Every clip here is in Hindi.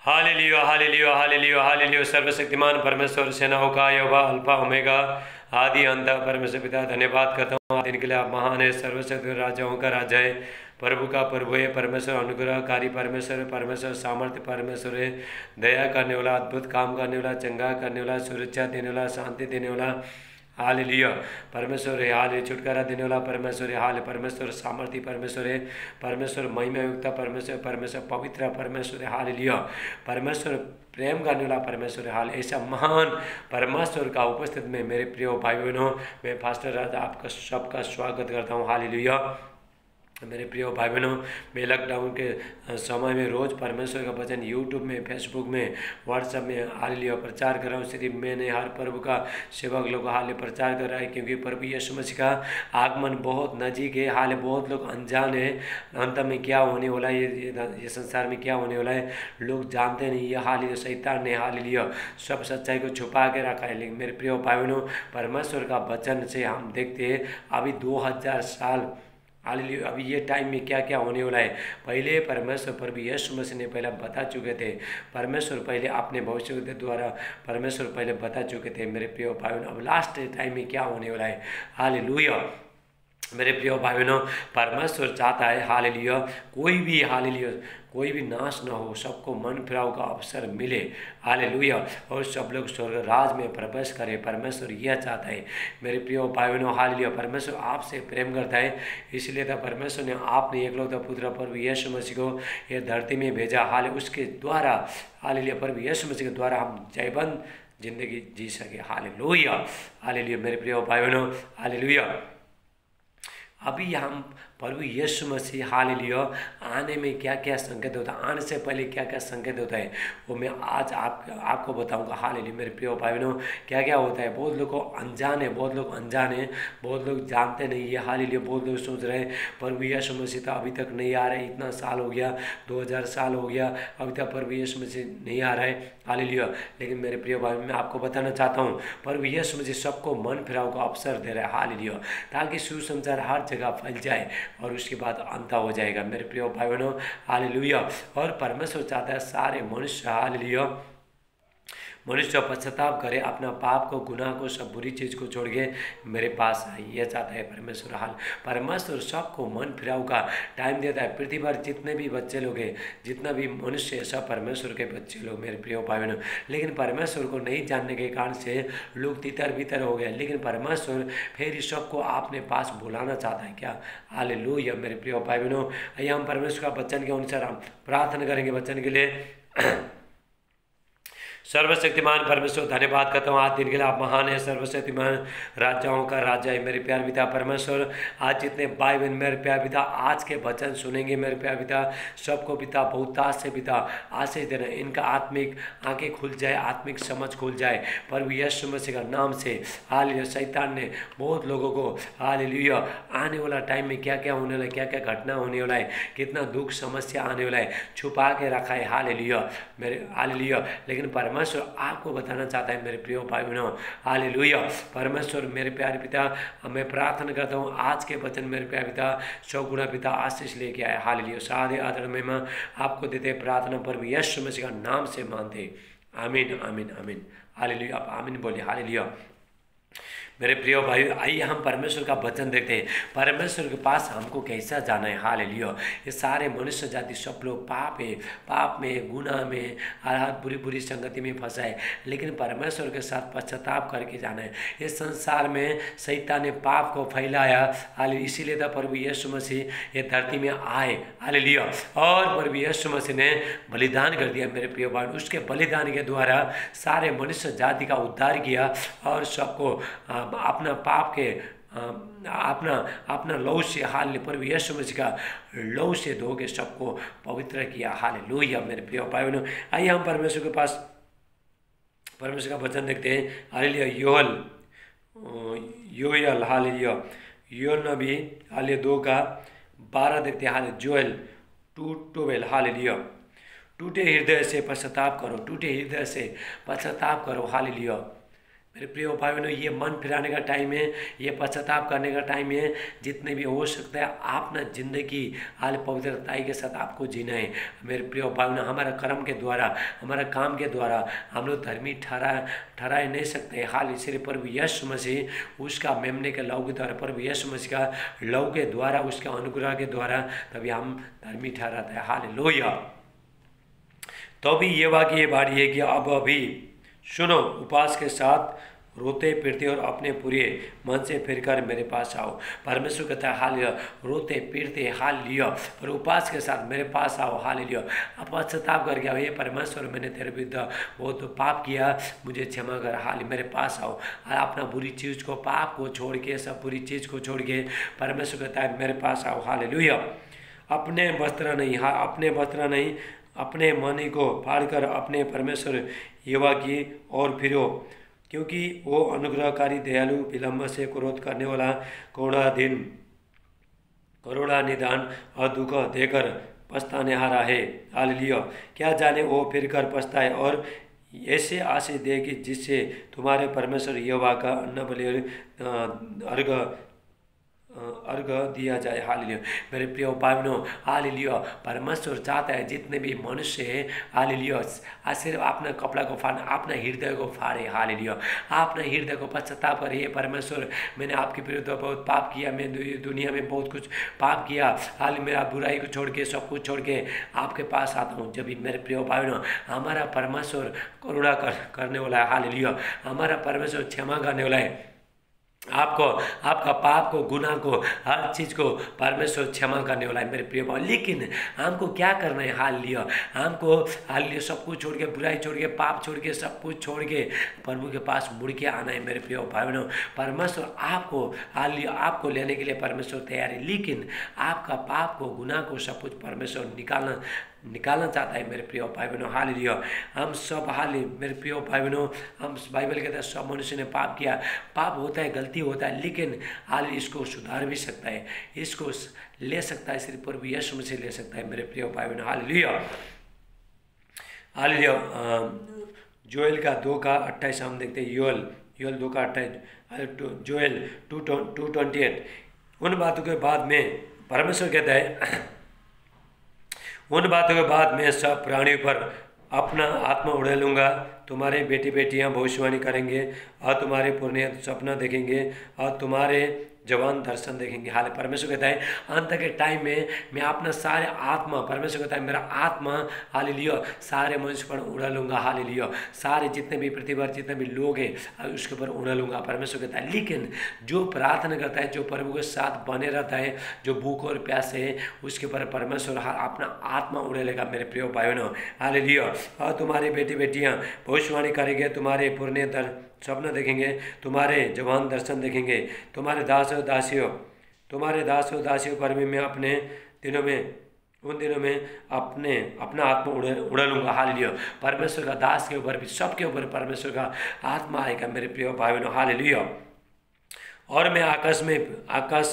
Hallelujah hallelujah hallelujah hallelujah. सर्वशक्तिमान परमेश्वर सेनाओं का यहोवा अल्फा ओमेगा आदि अंत परमेश्वर पिता धन्यवाद करता हूँ। दिन के लिए आप महान है, सर्वशक्ति राजाओं का राजा है, प्रभु का प्रभु है, परमेश्वर अनुग्रहकारी परमेश्वर है, परमेश्वर सामर्थ्य परमेश्वर है, दया करने वाला, अद्भुत काम करने वाला, चंगा करने वाला, सुरक्षा देने वाला, शांति देने वाला। हालेलुया परमेश्वर है, हाल छुटकारा देने वाला परमेश्वर है, हाल परमेश्वर सामर्थ्य परमेश्वर है, परमेश्वर महिमा युक्त परमेश्वर, परमेश्वर पवित्र परमेश्वर है। हालेलुया परमेश्वर प्रेम करने वाला परमेश्वर है। हाल ऐसा महान परमेश्वर का उपस्थित में मेरे प्रिय भाई बहनों, मैं फास्टर राजा आपका सबका स्वागत करता हूँ। हालेलुया मेरे प्रिय भाई बहनों, मैं लॉकडाउन के समय में रोज़ परमेश्वर का वचन यूट्यूब में, फेसबुक में, व्हाट्सएप में हालेलुया प्रचार कर रहा हूँ। सिर्फ मैंने हर प्रभु का सेवक लोग हाल प्रचार कर रहा है, क्योंकि प्रभु यीशु मसीह का आगमन बहुत नज़दीक है। हाल बहुत लोग अनजान है अंत में क्या होने वाला है, ये संसार में क्या होने वाला है लोग जानते नहीं। ये हाल शैतान ने हालेलुया सब सच्चाई को छुपा के रखा है। लेकिन मेरे प्रिय भाई बहनों, परमेश्वर का वचन से हम देखते हैं अभी 2000 साल हालेलुया अभी ये टाइम में क्या क्या होने वाला है। पहले परमेश्वर प्रभु यीशु मसीह ने पहले बता चुके थे, परमेश्वर पहले अपने भविष्य के द्वारा परमेश्वर पहले बता चुके थे। मेरे प्रिय भाई बहनों, अब लास्ट टाइम में क्या होने वाला है। हालेलुया मेरे प्रिय भाई बहनों, परमेश्वर चाहता है हालेलुया कोई भी नाश न हो, सबको मन फिराव का अवसर मिले। हालेलुया और सब लोग स्वर्ग राज में प्रवेश करें। परमेश्वर यह चाहता है मेरे प्रिय भाई बहनों। हालेलुया परमेश्वर आपसे प्रेम करता है, इसलिए तो परमेश्वर ने आपने एकलौता पुत्र प्रभु यीशु मसीह को यह धरती में भेजा। हाल उसके द्वारा हालेलुया प्रभु यीशु मसीह के द्वारा हम जयबंद जिंदगी जी सके। हालेलुया हालेलुया मेरे प्रिय भाई बहनों, हालेलुया अभी हम प्रभु यीशु मसीह हालेलुया आने में क्या क्या संकेत होता है, आने से पहले क्या क्या संकेत होता है, वो मैं आज आपको बताऊंगा। हालेलुया मेरे प्रिय भाई बहनों, क्या क्या होता है। बहुत लोग को अनजान है, बहुत लोग जानते नहीं है। हालेलुया बहुत लोग सोच रहे हैं प्रभु यीशु मसीह तो अभी तक नहीं आ रहे, इतना साल हो गया, 2000 साल हो गया, अभी तक प्रभु यीशु मसीह नहीं आ रहा है। हालेलुया लेकिन मेरे प्रिय भाई मैं आपको बताना चाहता हूँ, प्रभु यीशु मसीह सबको मन फिराव का अवसर दे रहा है। हालेलुया ताकि सुसमाचार हर जगह फैल जाए और उसके बाद अंत हो जाएगा। मेरे प्रिय भाई बहनों हालेलुया और परमेश्वर चाहता है सारे मनुष्य हालेलुया मनुष्य पश्चाताप करे, अपना पाप को, गुनाह को, सब बुरी चीज़ को छोड़ के मेरे पास आए। यह चाहता है परमेश्वर। हाल परमेश्वर सबको मन फिराव का टाइम देता है। पृथ्वी पर जितने भी बच्चे लोग हैं, जितना भी मनुष्य है, सब परमेश्वर के बच्चे लोग मेरे प्रिय भाई बहनों। लेकिन परमेश्वर को नहीं जानने के कारण से लोग तितर बितर हो गए। लेकिन परमेश्वर फिर सबको अपने पास बुलाना चाहता है। क्या हालेलुया मेरे प्रिय भाई बहनों, आइए हम परमेश्वर का वचन के अनुसार हम प्रार्थना करेंगे वचन के लिए। सर्वशक्तिमान परमेश्वर धन्यवाद करता हूँ आज दिन के लिए, आप महान है, सर्वशक्तिमान राजाओं का राजा है। मेरे प्यार पिता परमेश्वर, आज जितने भाई बहन मेरे प्यार पिता आज के वचन सुनेंगे मेरे प्यार पिता, सबको पिता बहुताश से पिता आशीष देना, इनका आत्मिक आंखें खुल जाए, आत्मिक समझ खुल जाए प्रभु यीशु मसीह का नाम से। हालेलुया शैतान ने बहुत लोगों को हालेलुया आने वाला टाइम में क्या क्या होने वाला है, क्या क्या घटना होने वाला है, कितना दुख समस्या आने वाला है, छुपा के रखा है। हालेलुया मेरे हालेलुया लेकिन परमेश्वर आपको बताना चाहता है मेरे प्रिय भाई बहनों। हालेलुया परमेश्वर मेरे प्यारे पिता, मैं प्रार्थना करता हूँ आज के वचन मेरे प्यारे पिता 100 गुना पिता आशीष लेके आए। हालेलुया सारे आदर महिमा आपको देते प्रार्थना प्रभु यीशु मसीह का नाम से मानते। आमीन आमीन आमीन। हालेलुया आप आमीन बोलिए। हालेलुया मेरे प्रिय भाई, आइए हम परमेश्वर का वचन देखते हैं परमेश्वर के पास हमको कैसा जाना है। हालेलुया ये सारे मनुष्य जाति सब लोग पाप में गुनाह में हर बुरी बुरी संगति में फंसा है, लेकिन परमेश्वर के साथ पश्चाताप करके जाना है। इस संसार में शैतान ने पाप को फैलाया, हालेलुया इसीलिए तो प्रभु यीशु मसीह ये धरती में आए। हालेलुया और प्रभु यीशु मसीह ने बलिदान कर दिया मेरे प्रिय भाई, उसके बलिदान के द्वारा सारे मनुष्य जाति का उद्धार किया और सबको अपना पाप के अपना लहू से हाल प्रभु यीशु मसीह का लहू से धो के सबको पवित्र किया। हालेलुया मेरे प्रिय भाई बहनों, आइए हम परमेश्वर के पास परमेश्वर का वचन देखते हैं। हालेलुया योएल हालेलुया योएल नबी हालेलुया 2:12 देखते हैं। हालेलुया जोएल 2:12 हालेलुया टूटे हृदय से पश्चाताप करो, टूटे हृदय से पश्चाताप करो। हालेलुया मेरे प्रिय भाई बहनों, ये मन फिराने का टाइम है, ये पश्चाताप करने का टाइम है। जितने भी हो सकता है आप ना जिंदगी हाल पवित्रताई के साथ आपको जीना है। मेरे प्रिय भाई बहनों, हमारा कर्म के द्वारा, हमारा काम के द्वारा हम लोग धर्मी ठहराए नहीं सकते हाल। इसलिए प्रभु यीशु मसीह उसका मेमने के लहू के द्वारा, प्रभु यीशु मसीह का लहू के द्वारा, उसका अनुग्रह के द्वारा तभी हम धर्मी ठहराते हैं। हालेलुया। तो अभी ये वाक्य ये बारी है कि अब अभी सुनो, उपवास के साथ रोते पीटते और अपने पूरे मन से फिरकर मेरे पास आओ। परमेश्वर कहता है हाल रोते पीटते हाल लियो और उपवास के साथ मेरे पास आओ। हाल लियो, अब पश्चाताप करके आओ, ये परमेश्वर मैंने तेरे विरुद्ध बहुत तो पाप किया, मुझे क्षमा कर। हाल मेरे पास आओ, अपना बुरी चीज़ को, पाप को छोड़ के, सब बुरी चीज़ को छोड़ के परमेश्वर कहता है मेरे पास आओ। हाल लियो, अपने वस्त्र नहीं, हाँ अपने वस्त्र नहीं, अपने मणि को फाड़कर अपने परमेश्वर यहोवा की ओर फिरो, क्योंकि वो अनुग्रहकारी, दयालु, विलंब से क्रोध करने वाला, करुणा निदान और दुख देकर पछताने हारा है। हालेलुया। क्या जाने वो फिर कर पछताए और ऐसे आशीष दे कि जिससे तुम्हारे परमेश्वर यहोवा का अन्न बलि अर्घ दिया जाए। हालेलुया। मेरे प्रिय भाई बहनों, हालेलुया, परमेश्वर चाहता है जितने भी मनुष्य हैं, हालेलुया, सिर्फ अपना कपड़ा को फाड़ना, अपना हृदय को फाड़े। हालेलुया, अपना हृदय को पश्चाताप करे, परमेश्वर मैंने आपके विरुद्ध बहुत पाप किया, मैं दुनिया में बहुत कुछ पाप किया, हाल मेरा बुराई को छोड़ के, सब कुछ छोड़ के आपके पास आता हूँ। जब भी मेरे प्रिय भाई बहनों, हमारा परमेश्वर करुणा करने वाला है। हालेलुया, हमारा परमेश्वर क्षमा करने वाला है। आपको, आपका पाप को, गुनाह को, हर चीज़ को परमेश्वर क्षमा करने वाला है मेरे प्रिय भाई। लेकिन हमको क्या करना है? हाल लिया, हमको हाल लिया, सब कुछ छोड़ के, बुराई छोड़ के, पाप छोड़ के, सब कुछ छोड़ के प्रभु के पास मुड़ के आना है मेरे प्रिय भाई बहनों। परमेश्वर आपको, हाल लिया, आपको लेने के लिए परमेश्वर तैयार है। लेकिन आपका पाप को, गुनाह को, सब कुछ परमेश्वर निकालना चाहता है मेरे प्रिय भाई बहनों। हालेलुया। हम सब मेरे प्रिय भाई बहनों, हम बाइबल कहता है सब मनुष्य ने पाप किया। पाप होता है, गलती होता है, लेकिन हाल इसको सुधार भी सकता है, इसको ले सकता है, सिर्फ प्रभु यीशु मसीह ले सकता है मेरे प्रिय भाई बहनों। हालेलुया। हालेलुया। जोएल का 2:28 हम देखते हैं। योएल 2:28, जोएल 2:28। उन बातों के बाद में परमेश्वर कहता है, उन बातों के बाद मैं सब प्राणियों पर अपना आत्मा उड़ेलूँगा। तुम्हारे बेटी बेटियां भविष्यवाणी करेंगे और तुम्हारे पुरनिया सपना देखेंगे और तुम्हारे जवान दर्शन देखेंगे। हाल परमेश्वर कहता है अंत के टाइम में मैं अपना सारे आत्मा, परमेश्वर कहता है मेरा आत्मा, हालेलुया, सारे मनुष्य पर उड़ा लूँगा। हालेलुया, सारे जितने भी पृथ्वी पर जितने भी लोग हैं उसके ऊपर उड़ा लूँगा, परमेश्वर कहता है। लेकिन जो प्रार्थना करता है, जो प्रभु के साथ बने रहता है, जो भूख और प्यास है, उसके ऊपर परमेश्वर अपना आत्मा उड़ेलेगा मेरे प्रिय भाई बहनों। हालेलुया। और तुम्हारी बेटी बेटियाँ भविष्यवाणी करेंगे, तुम्हारे पुरने सपना देखेंगे, तुम्हारे जवान दर्शन देखेंगे, तुम्हारे दास और दासियों पर भी मैं अपने दिनों में, उन दिनों में अपना आत्मा उड़ा लूँगा। हालेलुया। परमेश्वर का दास के ऊपर भी, सबके ऊपर परमेश्वर का आत्मा आएगा मेरे प्रिय भाई बहनों। हालेलुया। और मैं आकाश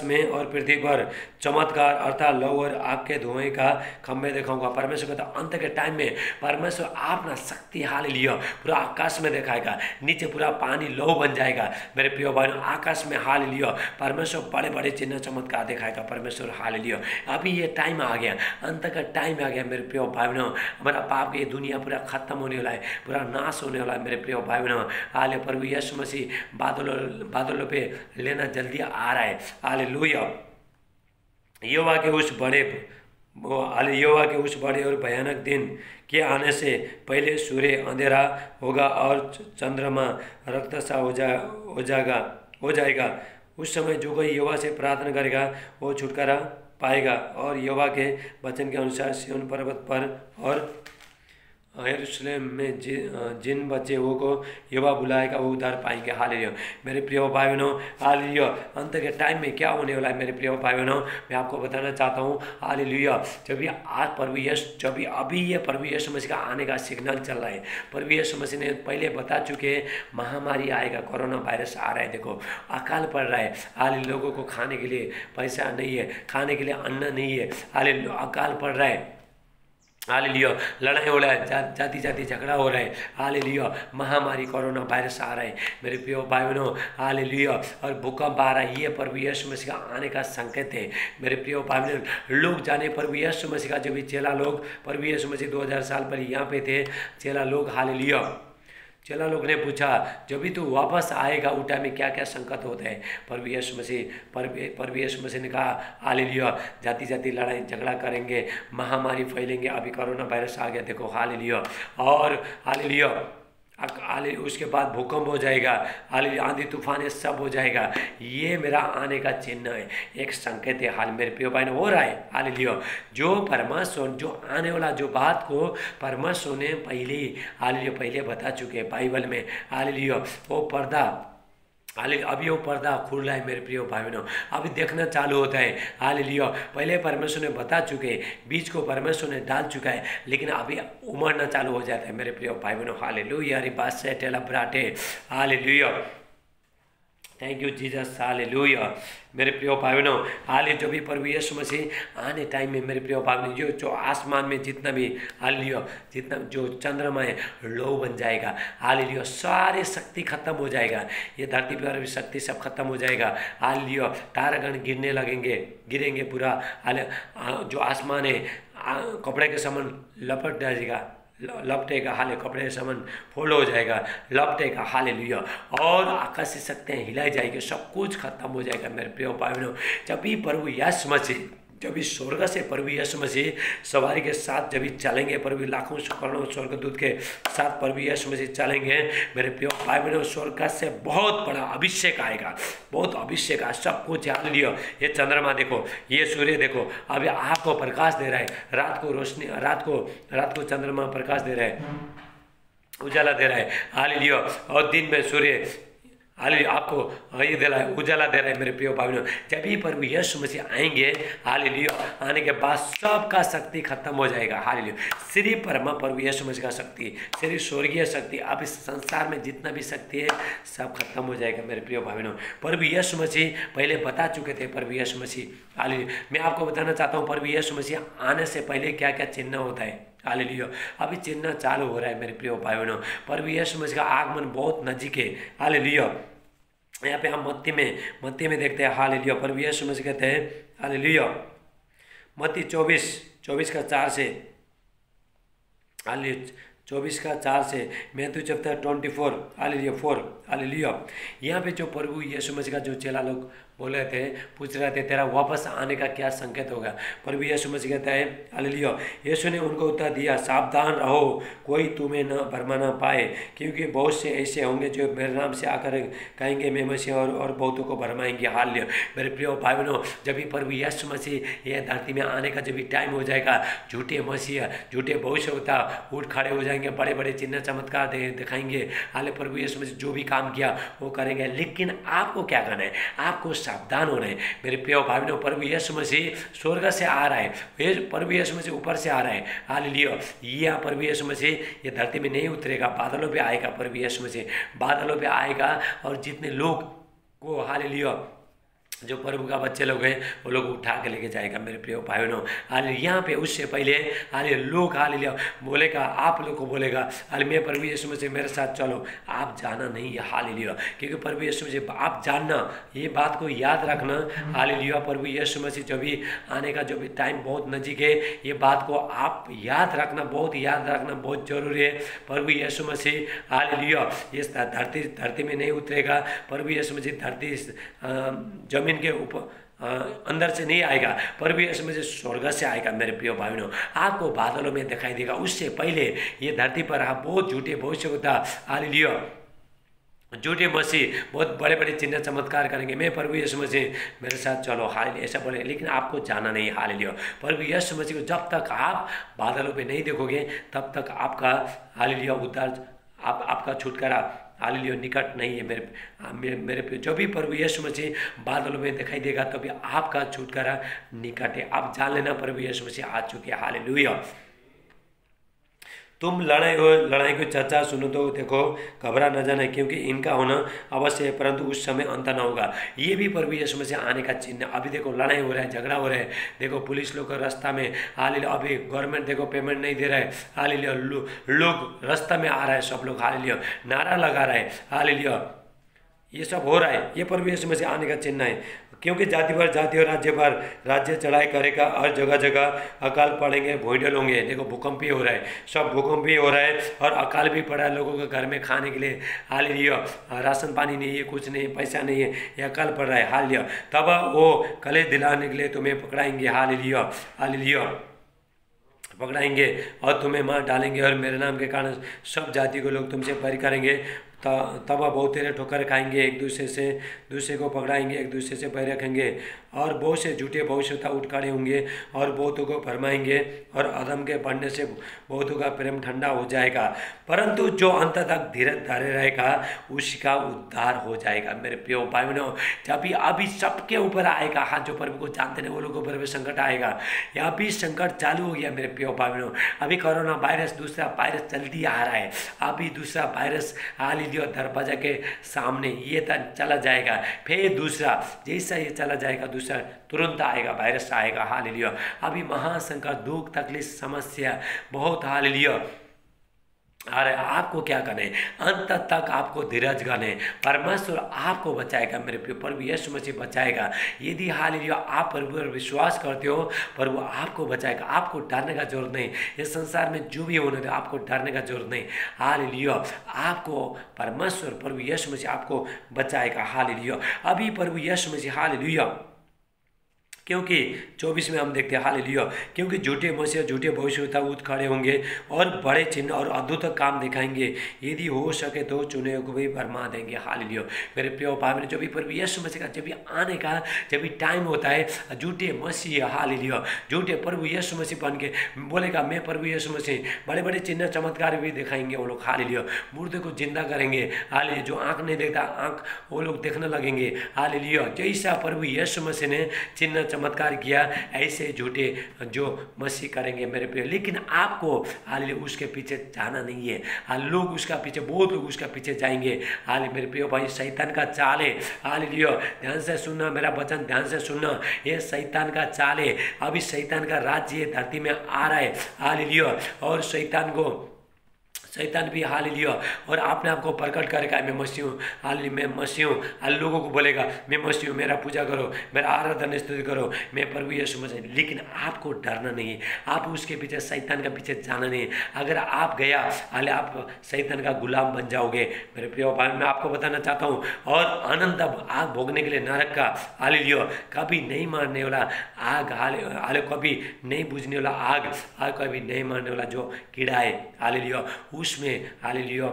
में और पृथ्वी पर चमत्कार अर्थात लौ और आग के धुएं का खम्भे दिखाऊंगा। परमेश्वर कहता अंत के टाइम में परमेश्वर अपना शक्ति, हालेलुया, पूरा आकाश में दिखाएगा, नीचे पूरा पानी लौ बन जाएगा मेरे प्रिय भाइयों। आकाश में, हालेलुया, परमेश्वर बड़े बड़े चिन्ह चमत्कार दिखाएगा परमेश्वर। हालेलुया। अभी ये टाइम आ गया, अंत का टाइम आ गया मेरे प्रिय भाई बहनों। हमारा पाप, ये दुनिया पूरा खत्म होने वाला है, पूरा नाश होने वाला है मेरे प्रिय भाई बहनों। हाले प्रभु यीशु मसीह बादलों पे लेना जल्दी आ रहा है। हालेलुया। यहोवा के उस बड़े और भयानक दिन के आने से पहले सूर्य अंधेरा होगा और चंद्रमा रक्त सा हो जाएगा। उस समय जो कोई यहोवा से प्रार्थना करेगा वो छुटकारा पाएगा और यहोवा के वचन के अनुसार सिय्योन पर्वत पर और यरूशलेम में जिन बच्चे वो को यहोवा बुलाएगा वो उद्धार पाएंगे। हालेलुया। मेरे प्रिय भाई बहनों, हालेलुया, अंत के टाइम में क्या होने वाला है मेरे प्रिय भाई बहनों, मैं आपको बताना चाहता हूँ। हालेलुया। जब ये प्रभु यीशु मसीह का आने का सिग्नल चल रहा है। प्रभु यीशु मसीह ने पहले बता चुके, महामारी आएगा, कोरोना वायरस आ रहा है, देखो अकाल पड़ रहा है। हालेलुया। लोगों को खाने के लिए पैसा नहीं है, खाने के लिए अन्न नहीं है, हालेलुया, अकाल पड़ रहा है। हालेलुया, लड़ाई हो रहा है, जाति जाति झगड़ा हो रहा है, हालेलुया, महामारी कोरोना वायरस आ रहा है मेरे प्रिय भाई बहनों, हालेलुया, और भूकंप आ रहा है, ये प्रभु यीशु मसीह का आने का संकेत है मेरे प्रिय भाई बहनों। लोग जाने प्रभु यीशु मसीह का, जो भी चेला लोग प्रभु यीशु मसीह 2000 साल पर यहाँ पे थे, चेला लोग, हालेलुया, चेला लोग ने पूछा जब भी तू वापस आएगा उस टाइम में क्या क्या संकट होते हैं। प्रभु यीशु मसीह ने कहा हालेलुया, जाति जाति लड़ाई झगड़ा करेंगे, महामारी फैलेंगे, अभी कोरोना वायरस आ गया देखो, हालेलुया, और हालेलुया, उसके बाद भूकंप हो जाएगा, हालेलुया, आंधी तूफान ये सब हो जाएगा, ये मेरा आने का चिन्ह है, एक संकेत है। हाल मेरे प्रिय भाई हो रहा है, हालेलुया, जो परमेश्वर, जो आने वाला जो बात को परमेश्वर ने पहले, हालेलुया, पहले बता चुके हैं बाइबल में, हालेलुया, वो पर्दा, हालेलुया, अभी वो पर्दा खुल रहा है मेरे प्रिय भाई बहनों, अभी देखना चालू होता है, हालेलुया, पहले परमेश्वर ने बता चुके, बीज को परमेश्वर ने डाल चुका है, लेकिन अभी उमड़ना चालू हो जाता है मेरे प्रिय भाई बहनों, हालेलुया, बात से टेला ब्राटे, hallelujah, thank you Jesus, hallelujah, मेरे प्रिय भाई बहनों, हालेलुया, जो भी प्रभु यीशु मसीह आने टाइम में मेरे प्रिय भाई बहनों, जो आसमान में जितना भी, हालेलुया, जितना जो चंद्रमा है लो बन जाएगा, हालेलुया, सारी शक्ति खत्म हो जाएगा, ये धरती पर भी शक्ति सब खत्म हो जाएगा, हालेलुया, तारागण गिरने लगेंगे, गिरेंगे पूरा, जो आसमान है कपड़े के समान लपट जाएगा, लपटेगा, हाले कपड़े समन फोल्ड हो जाएगा, लपटेगा, हालेलुया, और आकाश से शक्तियाँ हिलाई जाएगी, सब कुछ खत्म हो जाएगा मेरे प्रिय भाई बहनों। जब भी प्रभु यीशु मसीह, जब भी स्वर्ग से प्रभु यीशु मसीह सवारी के साथ जब भी चलेंगे, प्रभु लाखों करोड़ों स्वर्गदूत के साथ प्रभु यीशु मसीह चलेंगे मेरे प्रिय भाई बहनों, स्वर्ग से बहुत बड़ा अभिषेक आएगा, बहुत अभिषेक आएगा, सब कुछ, हालेलुया, ये चंद्रमा देखो, ये सूर्य देखो, अभी आपको प्रकाश दे रहा है, रात को रोशनी, रात को चंद्रमा प्रकाश दे रहा है, उजाला दे रहा है, हालेलुया, और दिन में सूर्य, हालेलुया, आपको ये दे रहा है, उजाला दे रहा है मेरे प्रिय भाई बहनों। जब भी प्रभु यीशु मसीह आएंगे, हालेलुया, आने के बाद सबका शक्ति खत्म हो जाएगा, हालेलुया, सिर्फ प्रभु यीशु मसीह का शक्ति, सिर्फ स्वर्गीय शक्ति, अब इस संसार में जितना भी शक्ति है सब खत्म हो जाएगा मेरे प्रिय भाई बहनों। प्रभु यीशु मसीह पहले बता चुके थे, प्रभु यीशु मसीह, हालेलुया, मैं आपको बताना चाहता हूँ प्रभु यीशु मसीह आने से पहले क्या क्या चिन्ह होता है, हालेलुया, अभी चिन्ह चालू हो रहा है मेरे प्रिय भाई बहनों, प्रभु यीशु मसीह का आगमन बहुत नजीक है, हालेलुया, यहाँ पे हम मत्ती में देखते हैं, हालेलुया, प्रभु यीशु मसीह कहते हैं, हालेलुया, मत्ती 24:4 से, हालेलुया, 24:4 से, मैथ्यू चैप्टर 24, हालेलुया 4, हालेलुया, यहाँ पे जो प्रभु यीशु मसीह का जो चेला लोग बोल रहे थे, पूछ रहे थे तेरा वापस आने का क्या संकेत होगा। प्रभु यीशु मसीह कहता है, हालेलुया, यीशु ने उनको उत्तर दिया, सावधान रहो, कोई तुम्हें न भरमा ना पाए, क्योंकि बहुत से ऐसे होंगे जो मेरे नाम से आकर कहेंगे मैं मसीह, और बहुतों को भरमाएंगे। हालेलुया, मेरे प्रिय भाई बहनों, जब भी प्रभु यीशु मसीह यह धरती में आने का जब भी टाइम हो जाएगा, झूठे मसीह, झूठे भविष्यवक्ता उठ खड़े हो जाएंगे, बड़े बड़े चिन्ह चमत्कार दिखाएंगे, हाले प्रभु यीशु मसीह जो भी काम किया वो करेंगे, लेकिन आपको क्या करना है, आपको सावधान होना है मेरे प्रिय भाई बहनों। प्रभु यीशु मसीह स्वर्ग से आ रहा है, प्रभु यीशु मसीह ऊपर से आ रहा है, हालेलुया, ये प्रभु यीशु मसीह ये धरती में नहीं उतरेगा, बादलों पे आएगा, प्रभु यीशु मसीह बादलों पे आएगा, और जितने लोग को, हालेलुया, जो प्रभु का बच्चे लोग हैं वो लोग उठा के लेके जाएगा मेरे प्रिय भाई बहनों। हालेलुया, यहाँ पे उससे पहले हालेलुया लोग, हालेलुया, बोलेगा, आप लोग को बोलेगा, हालेलुया, मैं प्रभु यीशु मसीह मेरे साथ चलो, आप जाना नहीं है, हालेलुया, क्योंकि प्रभु यीशु मसीह आप जानना, ये बात को याद रखना, हालेलुया, प्रभु यीशु मसीह जो भी आने का जो भी टाइम बहुत नज़दीक है, ये बात को आप याद रखना, बहुत याद रखना बहुत जरूरी है। प्रभु यीशु मसीह, हालेलुया, ये धरती में नहीं उतरेगा, प्रभु यीशु मसीह धरती जमीन के ऊपर अंदर से नहीं आएगा, प्रभु यीशु मसीह स्वर्ग से आएगा मेरे प्रिय भाई बहनों, आपको बादलों में दिखाई देगा। उससे पहले ये धरती पर आप बहुत झूठे भविष्यवक्ता, हालेलुया, झूठे मसीह बहुत बड़े बड़े चिन्ह चमत्कार करेंगे, मैं प्रभु यीशु मसीह मेरे साथ चलो, हालेलुया, ऐसा बोलेंगे, लेकिन आपको जाना नहीं, हालेलुया, प्रभु यीशु मसीह को जब तक आप बादलों पे नहीं देखोगे तब तक आपका, हालेलुया, उद्धार, आपका छुटकारा, हालेलुया, निकट नहीं है मेरे जो भी प्रभु यीशु मसीह बादलों में दिखाई देगा तभी आपका छुटकारा निकट है। आप जान लेना प्रभु यीशु मसीह आ चुके हैं, हालेलुया। तुम लड़ाई की चर्चा सुनो तो देखो घबरा न जाना, क्योंकि इनका होना अवश्य है, परंतु उस समय अंत न होगा। ये भी प्रभु यीशु मसीह आने का चिन्ह। अभी देखो लड़ाई हो रहा है, झगड़ा हो रहा है, देखो पुलिस लोग का रास्ता में हालेलुया, अभी गवर्नमेंट देखो पेमेंट नहीं दे रहा है, हालेलुया, लोग रास्ता में आ रहा है, सब लोग हालेलुया नारा लगा रहा है, हालेलुया, ये सब हो रहा है। ये प्रभु यीशु मसीह आने का चिन्ह है, क्योंकि जाति भर जाति और राज्य भर राज्य चढ़ाई करेगा, हर जगह जगह अकाल पड़ेंगे, भूडल होंगे। देखो भूकंप भी हो रहा है, सब भूकंप भी हो रहा है और अकाल भी पड़ा है लोगों के घर में खाने के लिए, हालेलुया, राशन पानी नहीं है, कुछ नहीं, पैसा नहीं है, ये अकाल पड़ रहा है, हालेलुया। तब वो कलेश दिलाने के लिए तुम्हें पकड़ाएंगे, हालेलुया, हालेलुया, पकड़ाएंगे और तुम्हें मार डालेंगे, और मेरे नाम के कारण सब जाति को लोग तुमसे बैर करेंगे। तब बहुत तेरे ठोकर खाएंगे, एक दूसरे को पकड़ाएंगे, एक दूसरे से बैर रखेंगे, और बहुत से झूठे भविष्यवक्ता उठ खड़े होंगे और बहुतों को भरमाएंगे, और अधर्म के बढ़ने से बहुतों का प्रेम ठंडा हो जाएगा, परंतु जो अंत तक धीरज धारे रहेगा उसका उद्धार हो जाएगा। मेरे प्रिय भाई बहनों, जब अभी सबके ऊपर आएगा, हाँ जो प्रभु को जानते हैं वो लोगों पर भी संकट आएगा। यहाँ भी संकट चालू हो गया मेरे प्रिय भाई बहनों। अभी कोरोना वायरस, दूसरा वायरस जल्दी आ रहा है, अभी दूसरा वायरस हालेलुया दरवाजा के सामने ये चला जाएगा, फिर दूसरा, जैसा ये चला जाएगा दूसरा तुरंत आएगा, वायरस आएगा, हालेलुया। अभी महासंकट, दुख, तकलीफ, समस्या बहुत हालेलुया। अरे आपको क्या करना है, अंत तक आपको धीरज करना है, परमेश्वर आपको बचाएगा मेरे प्रिय, प्रभु यीशु मसीह बचाएगा। यदि हालेलुया आप प्रभु पर विश्वास करते हो, प्रभु आपको बचाएगा, आपको डरने का जरूरत नहीं। इस संसार में जो भी होने दो, आपको डरने का जरूरत नहीं, हालेलुया। आपको परमेश्वर प्रभु यीशु मसीह आपको बचाएगा, हालेलुया। अभी प्रभु यीशु मसीह हालेलुया, क्योंकि 24 में हम देखते हैं हालेलुया, क्योंकि झूठे मसीह, झूठे भविष्यवक्ता उठ खड़े होंगे और बड़े चिन्ह और अद्भुत काम दिखाएंगे, यदि हो सके तो चुने को भी भरमा देंगे, हालेलुया। मेरे प्रिय भाई बहन, जो भी प्रभु यीशु मसीह का जब भी आने का जब भी टाइम होता है, झूठे मसीह हालेलुया, झूठे प्रभु यीशु मसीह बन के बोलेगा मैं प्रभु यीशु मसीह, बड़े बड़े चिन्ह चमत्कार भी दिखाएंगे वो लोग, हालेलुया। मुर्दे को जिंदा करेंगे, हालेलुया, जो आँख नहीं देखता आँख वो लोग देखने लगेंगे, हालेलुया। जैसा प्रभु यीशु मसीह ने चिन्ह चमत्कार किया, ऐसे झूठे जो मसीह करेंगे मेरे प्रिय। लेकिन आपको हालेलुया उसके पीछे जाना नहीं है, लोग उसका पीछे, बहुत लोग उसका पीछे जाएंगे, हालेलुया। मेरे प्रिय भाई, शैतान का चाल है, हालेलुया, ध्यान से सुनना, मेरा वचन ध्यान से सुनना, ये शैतान का चाल है। अभी शैतान का राज्य धरती में आ रहा है, हालेलुया, और शैतान भी हालेलुया और अपने आप को प्रकट करेगा, मैं मसीह हूँ, हालेलुया, मैं मसीह हूँ, लोगों को बोलेगा मैं मसीह हूँ, मेरा पूजा करो, मेरा आराधना स्तुति करो, मैं प्रभु यीशु मसीह। लेकिन आपको डरना नहीं है, आप उसके पीछे, शैतान के पीछे जाना नहीं है। अगर आप गया, हाले आप शैतान का गुलाम बन जाओगे मेरे प्रिय भाई। मैं आपको बताना चाहता हूँ, और अनंत आग भोगने के लिए नरक का, हालेलुया, कभी नहीं मारने वाला आग, हाले कभी नहीं बुझने वाला आग कभी नहीं मारने वाला जो कीड़ा है, हालेलुया, उसमें हालेलुया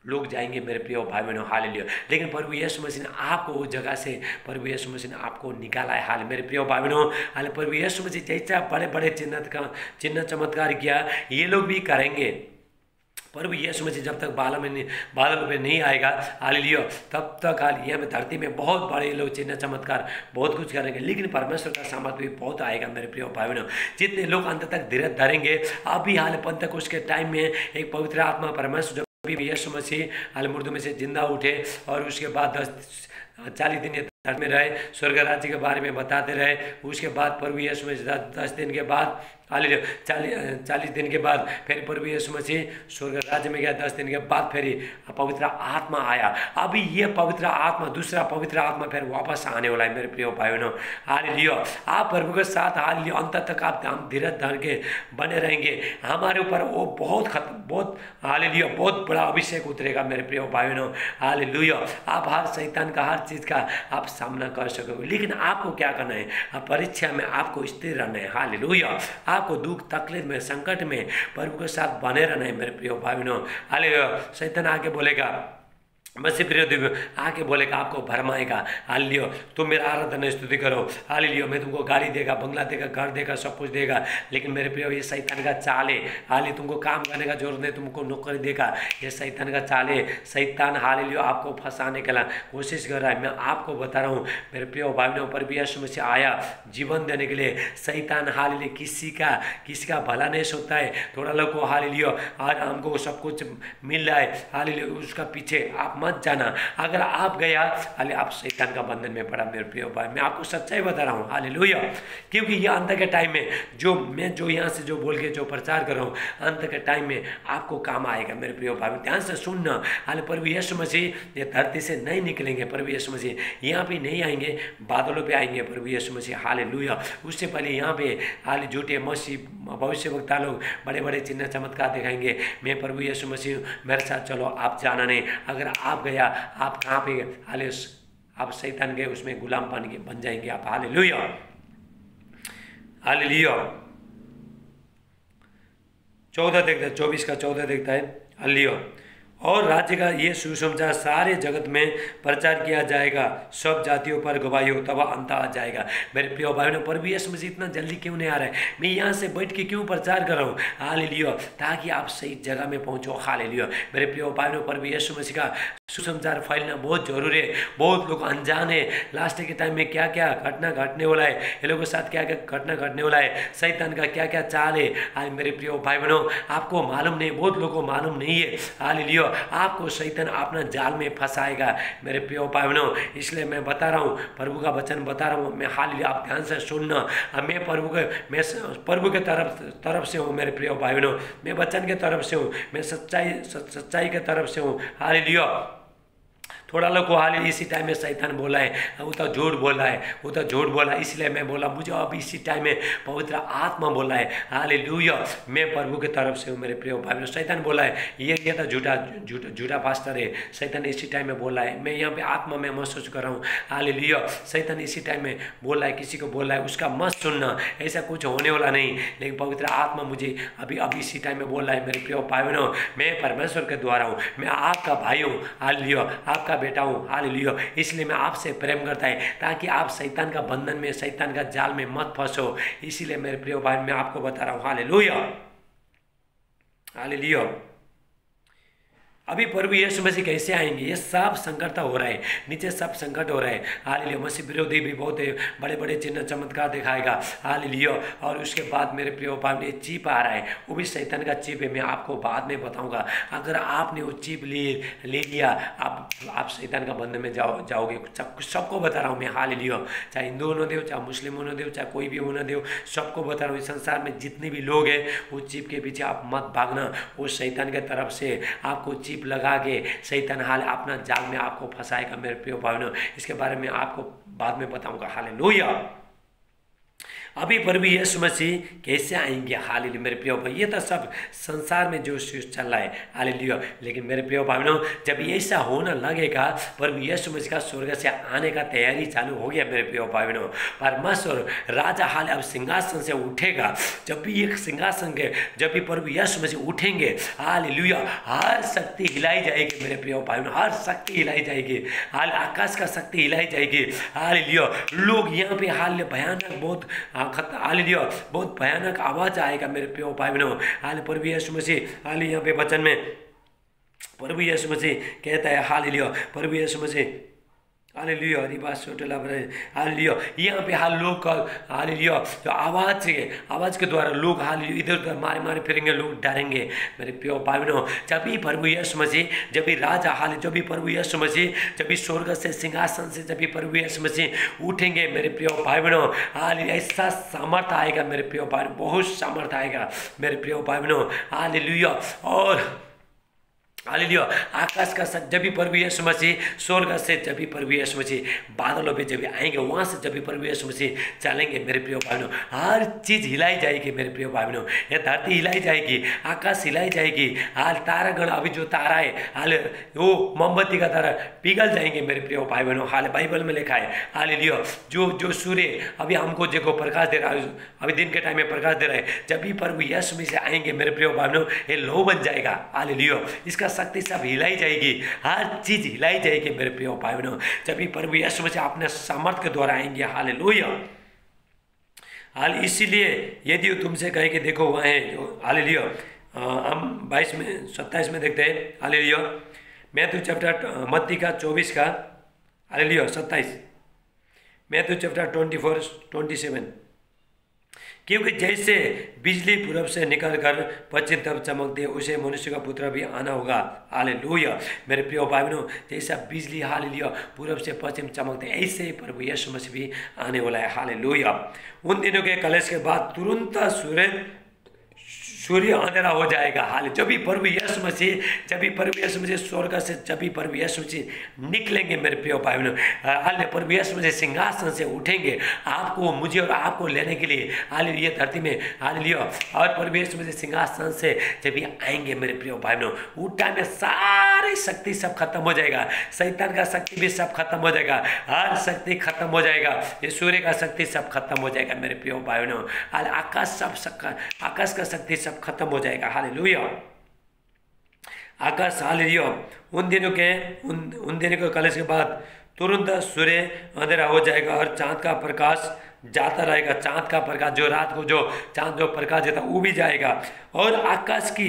लोग जाएंगे मेरे प्रिय भाई बहनों, हालेलुया। लेकिन प्रभु यीशु मसीह ने आपको उस जगह से, प्रभु यीशु मसीह ने आपको निकाला है, हाल मेरे प्रिय भाई बहनों, हाल प्रभु यीशु मसीह जैसा बड़े बड़े चिन्ह चमत्कार किया, ये लोग भी करेंगे। प्रभु यीशु मसीह जब तक बादल पे नहीं आएगा, हालेलुया, तब तक हालेलुया में धरती में बहुत बड़े लोग चिन्ह चमत्कार बहुत कुछ करेंगे। लेकिन परमेश्वर का सामर्थ भी बहुत आएगा मेरे प्रिय भाई बहनों, जितने लोग अंत तक धीरज धरेंगे। अभी हाल पंतकुस्त के टाइम में एक पवित्र आत्मा परमेश्वर यीशु मसीह हाल मुर्दों में से जिंदा उठे, और उसके बाद 40 दिन धरती में रहे, स्वर्ग राज्य के बारे में बताते रहे। उसके बाद प्रभु यीशु मसीह 10 दिन के बाद, हालेलुया, 40 दिन के बाद फिर प्रभु यीशु मसीह स्वर्ग राज्य में गया। 10 दिन के बाद फिर पवित्र आत्मा आया। अभी ये पवित्र आत्मा, दूसरा पवित्र आत्मा फिर वापस आने वाला है मेरे प्रिय भाई बहनों, हालेलुया। आप प्रभु के साथ हालेलुया अंत तक हम धीरज धर के बने रहेंगे। हमारे ऊपर वो बहुत हालेलुया बहुत बड़ा अभिषेक उतरेगा मेरे प्रिय भाई बहनों, हालेलुया। आप हर शैतान का, हर चीज़ का आप सामना कर सकोगे। लेकिन आपको क्या करना है, परीक्षा में आपको स्थिर रहना है, हालेलुया। आपको दुख तकलीफ में, संकट में प्रभु के साथ बने रहना है मेरे प्रिय भाई बहनों, हालेलुया। शैतान आके बोलेगा मसीह विरोधी आके बोलेगा, आपको भरमाएगा। हालेलुया, तुम मेरा आराधना स्तुति करो। हालेलुया, मैं तुमको गाड़ी देगा, बंगला देगा, घर देगा, सब कुछ देगा। लेकिन मेरे प्रिय, ये शैतान का चाल है। हालेलुया, तुमको काम करने का जरूरत नहीं, तुमको नौकरी देगा। ये शैतान का चाल है। शैतान हालेलुया आपको फंसाने के लिए कोशिश कर रहा है। मैं आपको बता रहा हूँ मेरे प्रिय भाई बहनों, पर भी यीशु मसीह आया जीवन देने के लिए। शैतान हालेलुया किसी का भला नहीं सोचता है। थोड़ा लोग को हालेलुया आज हमको सब कुछ मिल रहा है, हालेलुया उसका पीछे आप मत जाना। अगर आप गया हालेलुया, आप शैतान का बंधन में पड़ा मेरे प्रिय भाई। मैं आपको सच्चाई बता रहा हूँ हालेलुया, क्योंकि ये अंत के टाइम में जो यहाँ से जो बोल के जो प्रचार कर रहा हूँ, अंत के टाइम में आपको काम आएगा मेरे प्रिय भाई। ध्यान से सुनना। हालेलुया, प्रभु यीशु मसीह ये धरती से नहीं निकलेंगे। प्रभु यीशु मसीह यहाँ पे नहीं आएंगे, बादलों पे आएंगे प्रभु यीशु मसीह हालेलुया। उससे पहले यहाँ पे हालेलुया झूठे मसीह भविष्यवक्ता लोग बड़े बड़े चिन्ह चमत्कार दिखाएंगे। मैं प्रभु यीशु मसीह, मेरे साथ चलो। आप जाना नहीं। अगर आप गया, आप कहाँ पे हालेलुया, आप शैतान के उसमें गुलाम बन जाएंगे आप हालेलुया। हालेलुया 14 देखता है, 24 का 14 देखता है हालेलुया। और राज्य का ये सुसमाचार सारे जगत में प्रचार किया जाएगा, सब जातियों पर गवाही हो, तब अंत आ जाएगा। मेरे प्रिय भाई बहनों, प्रभु यीशु मसीह इतना जल्दी क्यों नहीं आ रहा है? मैं यहाँ से बैठ के क्यों प्रचार कर रहा हूँ हालेलुया, ताकि आप सही जगह में पहुँचो हालेलुया। मेरे प्रिय भाई बहनों, प्रभु यीशु मसीह का सुसमाचार फैलना बहुत जरूरी है। बहुत लोग अनजान है लास्ट के टाइम में क्या क्या घटना घटने वाला है, ये लोगों के साथ क्या क्या घटना घटने वाला है, शैतान का क्या क्या चाल है। आज मेरे प्रिय भाई बहनों, आपको मालूम नहीं, बहुत लोगों को मालूम नहीं है हालेलुया। आपको शैतान अपना जाल में फंसाएगा मेरे प्रिय भाई बहनों। इसलिए मैं बता रहा हूँ, प्रभु का वचन बता रहा हूँ मैं हालेलुया। आप ध्यान से सुनना। मैं प्रभु के तरफ से हूँ मेरे प्रिय भाई बहनों। मैं वचन के तरफ से हूँ, मैं सच्चाई के तरफ से हूँ हालेलुया। थोड़ा लोग को हाल इसी टाइम में शैतान बोला है, वो तो झूठ बोला है, वो तो झूठ बोला, इसलिए मैं बोला मुझे अब इसी टाइम में पवित्र आत्मा बोला है हालेलुया। मैं प्रभु के तरफ से हूँ मेरे प्रिय भाई बहनों। शैतान बोला है ये तो झूठा पास्टर है, शैतान इसी टाइम में बोला है। मैं यहाँ पे आत्मा में महसूस कर रहा हूँ हालेलुया। शैतान इसी टाइम में बोला है, किसी को बोला है, उसका मत सुनना, ऐसा कुछ होने वाला नहीं। लेकिन पवित्र आत्मा मुझे अभी इसी टाइम में बोला है मेरे प्रिय भाई बहनों, मैं परमेश्वर के द्वारा हूँ, मैं आपका भाई हूँ हालेलुया, आपका बेटा हूँ हालेलुया। इसलिए मैं आपसे प्रेम करता है ताकि आप शैतान का बंधन में, शैतान का जाल में मत फंसो। इसीलिए मेरे प्रिय भाई मैं आपको बता रहा हूँ हालेलुया हालेलुया। अभी प्रभु यीशु मसीह कैसे आएंगे? ये सब संकट हो रहा है, नीचे सब संकट हो रहा है हालेलुया। मसीह विरोधी भी बहुत बड़े बड़े चिन्ह चमत्कार दिखाएगा हालेलुया। और उसके बाद मेरे प्रिय भाई में चीप आ रहा है, वो भी शैतान का चीप है, मैं आपको बाद में बताऊंगा। अगर आपने वो चीप ले लिया, आप शैतान का बंधन में जाओगे। सबको बता रहा हूँ मैं हालेलुया, चाहे हिंदू होने दो, चाहे मुस्लिम होने दो, चाहे कोई भी होने दो, सबको बता रहा हूँ। इस संसार में जितने भी लोग हैं, वो चीप के पीछे आप मत भागना। वो शैतान के तरफ से आपको चीप लगा के शैतान हाल अपना जाल में आपको फंसाएगा मेरे प्रिय भाइयों। इसके बारे में आपको बाद में बताऊंगा हालेलुया। अभी प्रभु यीशु मसीह कैसे आएंगे हालेलुया मेरे प्रिय भाई। ये तो सब संसार में जो चल रहा है हालेलुया। लेकिन मेरे प्रिय भाइयों, जब ऐसा होने लगेगा, प्रभु यीशु मसीह का स्वर्ग से आने का तैयारी चालू हो गया मेरे प्रिय भाइयों। परमेश्वर राजा हाल अब सिंहासन से उठेगा। जब भी एक सिंहासन के, जब भी प्रभु यीशु मसीह उठेंगे हालेलुया, हर शक्ति हिलाई जाएगी मेरे प्रिय भाइयों, हर शक्ति हिलाई जाएगी। हाल आकाश का शक्ति हिलाई जाएगी हालेलुया। लोग यहाँ पे हाल भयानक बहुत हालेलुया, बहुत भयानक आवाज आएगा मेरे प्रिय भाई बहनों। हाल प्रभु यीशु मसीह हाल यहाँ पे वचन में प्रभु यीशु मसीह कहता है हालेलुया, प्रभु यीशु मसीह हालेलुया हालेलुया। यहाँ पे हाल लोग का हालेलुया जो आवाज़ के द्वारा लोग हालेलुया इधर उधर मारे फिरेंगे, लोग डरेंगे मेरे प्रिय भाई बहनों। जब भी प्रभु यीशु मसीह, जब भी राजा हाल, जब भी प्रभु यीशु मसीह, जब भी स्वर्ग से सिंहासन से जब भी प्रभु यीशु मसीह उठेंगे मेरे प्रिय भाई बहनों, हालेलुया ऐसा सामर्थ्य आएगा मेरे प्रिय भाई, बहुत सामर्थ्य आएगा मेरे प्रिय भाई बहनों हालेलुया। और हालेलुया आकाश का जब भी प्रभु यीशु मसीह स्वर्ग से जब भी प्रभु यीशु मसीह बादलों पे जब भी आएंगे, वहाँ से जब भी प्रभु यीशु मसीह चलेंगे मेरे प्रिय भाई बहनों, हर चीज़ हिलाई जाएगी मेरे प्रिय भाई बहनों। यह धरती हिलाई जाएगी, आकाश हिलाई जाएगी। हाल तारागण, अभी जो तारा है हाल वो मोमबत्ती का तारा पिघल जाएंगे मेरे प्रिय भाई बहनों। हाल बाइबल में लिखा है हालेलुया। जो सूर्य अभी हमको देखो प्रकाश दे रहा है, अभी दिन के टाइम में प्रकाश दे रहा है, जब भी प्रभु यीशु मसीह आएंगे मेरे प्रिय भाई बहनों, ये लौ बन जाएगा हालेलुया। इसका शक्ति सब हिलाई जाएगी, हर चीज हिलाई जाएगी मेरे प्रिय भाई बहनों, जब भी प्रभु यीशु मसीह अपने सामर्थ के द्वारा आएंगे। हालेलुया। हाल इसीलिए यदि तुमसे कहे कि देखो वहाँ है जो, हालेलुया, हम 22 में 27 में देखते हैं। हालेलुया। मैथ्यू चैप्टर मत्ती का 24 का, हालेलुया, 27, मैथ्यू चैप्टर 24-27, क्योंकि जैसे बिजली पूरब से निकलकर पश्चिम तरफ चमकती है, उसे मनुष्य का पुत्र भी आना होगा। हालेलुया। मेरे प्रिय भाई बहनों, जैसा बिजली हालेलुया पूरब से पश्चिम चमकते हैं, ऐसे ही प्रभु यीशु मसीह भी आने वाला है। हालेलुया। उन दिनों के कलेश के बाद तुरंत सूर्य अंधेरा हो जाएगा। हाल जब भी प्रभु यीशु मसीह स्वर्ग से, जब भी प्रभु यीशु मसीह निकलेंगे मेरे प्रिय भाई बहनों, हाल प्रभु यीशु मसीह सिंहासन से उठेंगे आपको, मुझे और आपको लेने के लिए, हाल ये धरती में, हालेलुया। और प्रभु यीशु मसीह सिंहासन से जब भी आएंगे मेरे प्रिय भाई बहनों, उस टाइम में सारी शक्ति सब खत्म हो जाएगा, शैतान का शक्ति भी सब खत्म हो जाएगा, हर शक्ति खत्म हो जाएगा, ये सूर्य का शक्ति सब खत्म हो जाएगा मेरे प्रिय भाई बहनों, आकाश का शक्ति सब खत्म हो जाएगा। हालेलुया। आकाश, हालेलुया। उन दिनों के कलेश के बाद तुरंत सूर्य अंधेरा हो जाएगा और चांद का प्रकाश जाता रहेगा। चांद का प्रकाश, जो रात को जो चांद जो प्रकाश देता वो भी जाएगा, और आकाश की